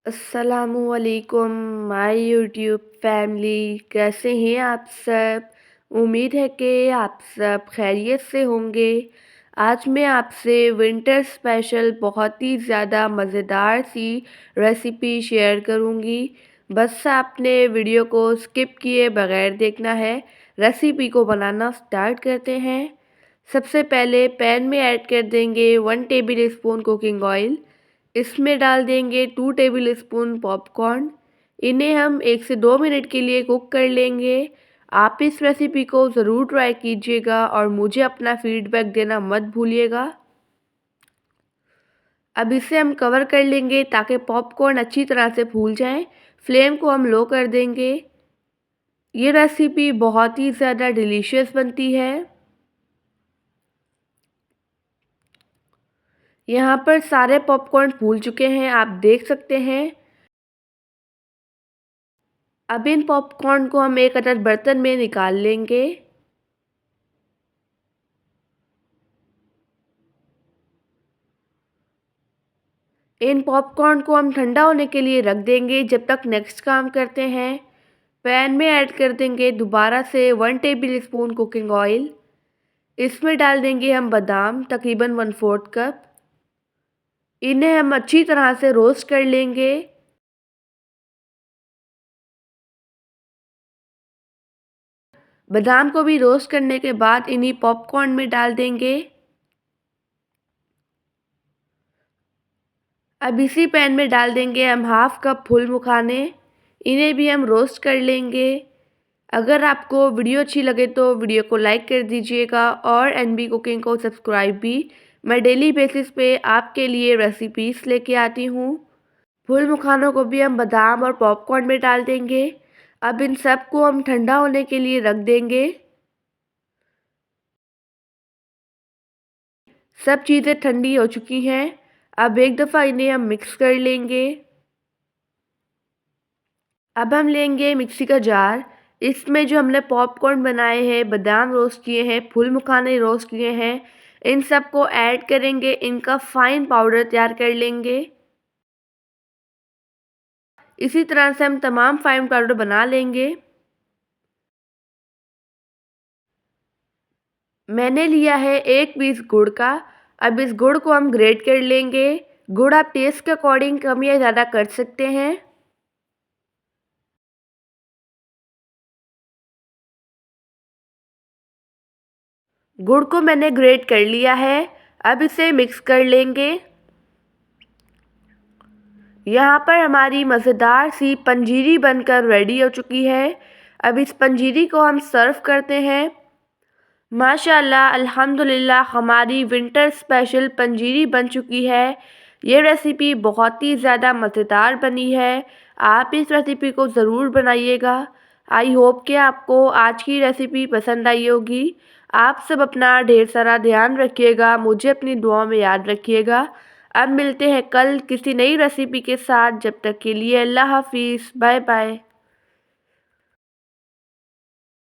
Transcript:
अस्सलामुअलैकुम my YouTube family, कैसे हैं आप सब। उम्मीद है कि आप सब खैरियत से होंगे। आज मैं आपसे विंटर स्पेशल बहुत ही ज़्यादा मज़ेदार सी रेसिपी शेयर करूंगी। बस आपने वीडियो को स्किप किए बगैर देखना है। रेसिपी को बनाना स्टार्ट करते हैं। सबसे पहले पैन में ऐड कर देंगे 1 टेबल स्पून कुकिंग ऑयल। इसमें डाल देंगे 2 टेबल स्पून पॉपकॉर्न। इन्हें हम 1 से 2 मिनट के लिए कुक कर लेंगे। आप इस रेसिपी को ज़रूर ट्राई कीजिएगा और मुझे अपना फीडबैक देना मत भूलिएगा। अब इसे हम कवर कर लेंगे ताकि पॉपकॉर्न अच्छी तरह से फूल जाएं। फ्लेम को हम लो कर देंगे। ये रेसिपी बहुत ही ज़्यादा डिलीशियस बनती है। यहाँ पर सारे पॉपकॉर्न फूल चुके हैं, आप देख सकते हैं। अब इन पॉपकॉर्न को हम एक अदद बर्तन में निकाल लेंगे। इन पॉपकॉर्न को हम ठंडा होने के लिए रख देंगे। जब तक नेक्स्ट काम करते हैं, पैन में ऐड कर देंगे दोबारा से 1 टेबल स्पून कुकिंग ऑयल। इसमें डाल देंगे हम बादाम तकरीबन 1/4 कप। इन्हें हम अच्छी तरह से रोस्ट कर लेंगे। बादाम को भी रोस्ट करने के बाद इन्हीं पॉपकॉर्न में डाल देंगे। अब इसी पैन में डाल देंगे हम हाफ कप फूल मखाने। इन्हें भी हम रोस्ट कर लेंगे। अगर आपको वीडियो अच्छी लगे तो वीडियो को लाइक कर दीजिएगा और एनबी कुकिंग को सब्सक्राइब भी। मैं डेली बेसिस पे आपके लिए रेसिपीज़ लेके आती हूँ। फूल मखानों को भी हम बादाम और पॉपकॉर्न में डाल देंगे। अब इन सब को हम ठंडा होने के लिए रख देंगे। सब चीज़ें ठंडी हो चुकी हैं। अब एक दफ़ा इन्हें हम मिक्स कर लेंगे। अब हम लेंगे मिक्सी का जार। इसमें जो हमने पॉपकॉर्न बनाए हैं, बादाम रोस्ट किए हैं, फूल मखाने रोस्ट किए हैं, इन सब को ऐड करेंगे। इनका फाइन पाउडर तैयार कर लेंगे। इसी तरह से हम तमाम फाइन पाउडर बना लेंगे। मैंने लिया है 1 पीस गुड़ का। अब इस गुड़ को हम ग्रेट कर लेंगे। गुड़ आप टेस्ट के अकॉर्डिंग कम या ज़्यादा कर सकते हैं। गुड़ को मैंने ग्रेट कर लिया है। अब इसे मिक्स कर लेंगे। यहाँ पर हमारी मज़ेदार सी पंजीरी बनकर रेडी हो चुकी है। अब इस पंजीरी को हम सर्व करते हैं। माशाल्लाह अल्हम्दुलिल्लाह हमारी विंटर स्पेशल पंजीरी बन चुकी है। ये रेसिपी बहुत ही ज़्यादा मज़ेदार बनी है। आप इस रेसिपी को ज़रूर बनाइएगा। आई होप कि आपको आज की रेसिपी पसंद आई होगी। आप सब अपना ढेर सारा ध्यान रखिएगा, मुझे अपनी दुआ में याद रखिएगा। अब मिलते हैं कल किसी नई रेसिपी के साथ। जब तक के लिए अल्लाह हाफिज़, बाय बाय।